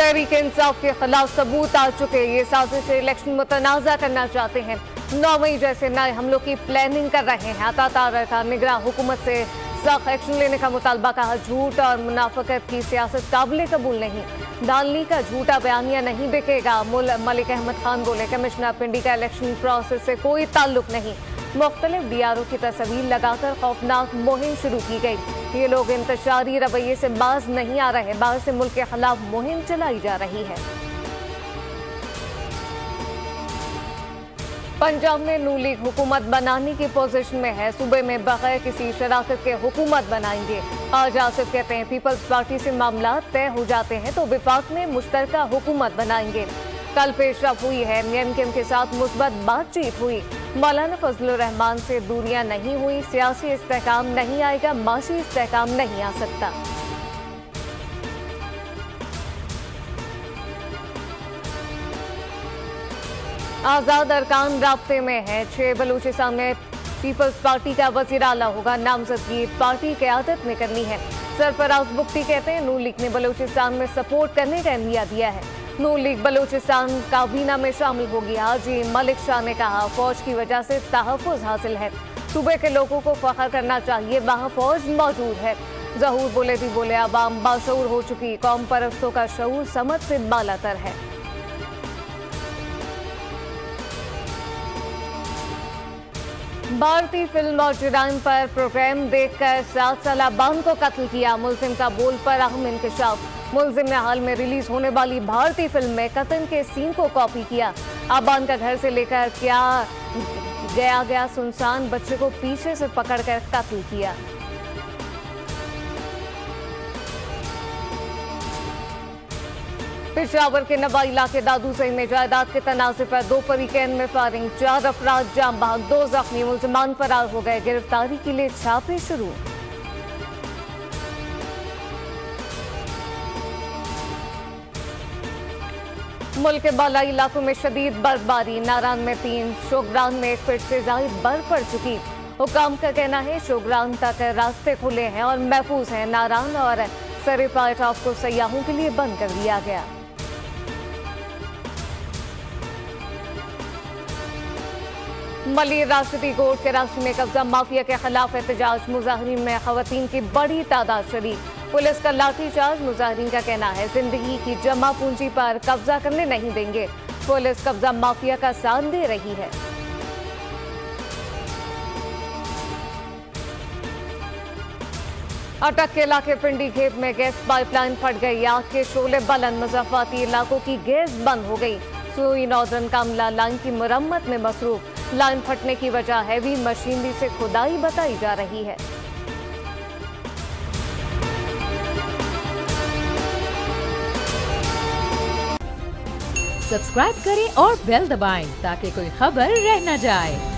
तहरीक इंसाफ के खिलाफ सबूत आ चुके। ये साजिश इलेक्शन मुतनाज़ा करना चाहते हैं। 9 मई जैसे नए हमलों की प्लानिंग कर रहे हैं। अता का निगरान हुकूमत से सख्त एक्शन लेने का मुतालबा। कहा झूठ और मुनाफिकत की सियासत काबिल कबूल नहीं। धांधली का झूठा बयानिया नहीं बिकेगा। मलिक अहमद खान बोले कमिश्नर पिंडी का इलेक्शन प्रोसेस से कोई ताल्लुक नहीं। मुख्तलिफ डीआरओ की तस्वीर लगाकर खौफनाक मुहिम शुरू की गई। ये लोग इंतशारी रवैये से बाज नहीं आ रहे। बाहर से मुल्क के खिलाफ मुहिम चलाई जा रही है। पंजाब में नून लीग हुकूमत बनाने की पोजीशन में है। सूबे में बगैर किसी शराकत के हुकूमत बनाएंगे। आज आसिफ कहते हैं पीपल्स पार्टी से मामला तय हो जाते हैं तो विफाक में मुश्तरका हुकूमत बनाएंगे। कल पेशरफ हुई है। एमकेएम के साथ मुस्बत बातचीत हुई। मौलाना फजलुर रहमान से दूरियां नहीं हुई। सियासी इस्तेहकाम नहीं आएगा, माशी इस्तेहकाम नहीं आ सकता। आजाद अरकान राब्ते में है। 6 बलूचिस्तान में पीपल्स पार्टी का वजीर आला होगा। नामजदगी पार्टी क़यादत ने करनी है। सरफराज बुख्ती कहते हैं नून लीग ने बलूचिस्तान में सपोर्ट करने का इंदिया दिया है। नून लीग बलूचिस्तान काबीना में शामिल होगी। हाजी मलिक शाह ने कहा फौज की वजह से तहफ़्फ़ुज़ हासिल है। सूबे के लोगों को फख्र करना चाहिए, वहाँ फौज मौजूद है। ज़हूर बोले अवाम बाशऊर हो चुकी। कौम परस्तों का शऊर समझ से बालातर है। भारतीय फिल्म और जुराइम पर प्रोग्राम देखकर 7 साला बान को कत्ल किया। मुलजिम का बोल पर अहम इंकशाफ। मुलजिम ने हाल में रिलीज होने वाली भारतीय फिल्म में कत्ल के सीन को कॉपी किया। अबान का घर से लेकर क्या गया सुनसान बच्चे को पीछे से पकड़कर कत्ल किया। पेशावर के नवा इलाके दादूसई में जायदाद के तनाज़े पर 2 फरीकैन में फायरिंग। 4 अफराद जाम बहक, 2 जख्मी। मुलजिमान फरार हो गए। गिरफ्तारी के लिए छापे शुरू। मुल्क के बालाई इलाकों में शदीद बर्फबारी। नारान में 3, शोगरान में 1 फीट से ज्यादा बर्फ पड़ चुकी। हुकाम का कहना है शोगरान तक रास्ते खुले हैं और महफूज हैं। नारान और सरेपाई टॉप को सयाहों के लिए बंद कर दिया गया। मलिक राशिदी कोर्ट कराची में कब्जा माफिया के खिलाफ एहतजाज। मुजाहिरीन में खवातीन की बड़ी तादाद शरीक। पुलिस का लाठीचार्ज। मुजाहिरीन का कहना है जिंदगी की जमा पूंजी पर कब्जा करने नहीं देंगे। पुलिस कब्जा माफिया का साथ दे रही है। अटक के इलाके पिंडी खेत में गैस पाइपलाइन फट गई। आग के शोले बुलंद। मुज़फ़्फ़राती इलाकों की गैस बंद हो गई। सुई नॉर्दर्न कामला लाइन की मरम्मत में मसरूफ। लाइन फटने की वजह हैवी मशीनरी से खुदाई बताई जा रही है। सब्सक्राइब करें और बेल दबाएं ताकि कोई खबर रह न जाए।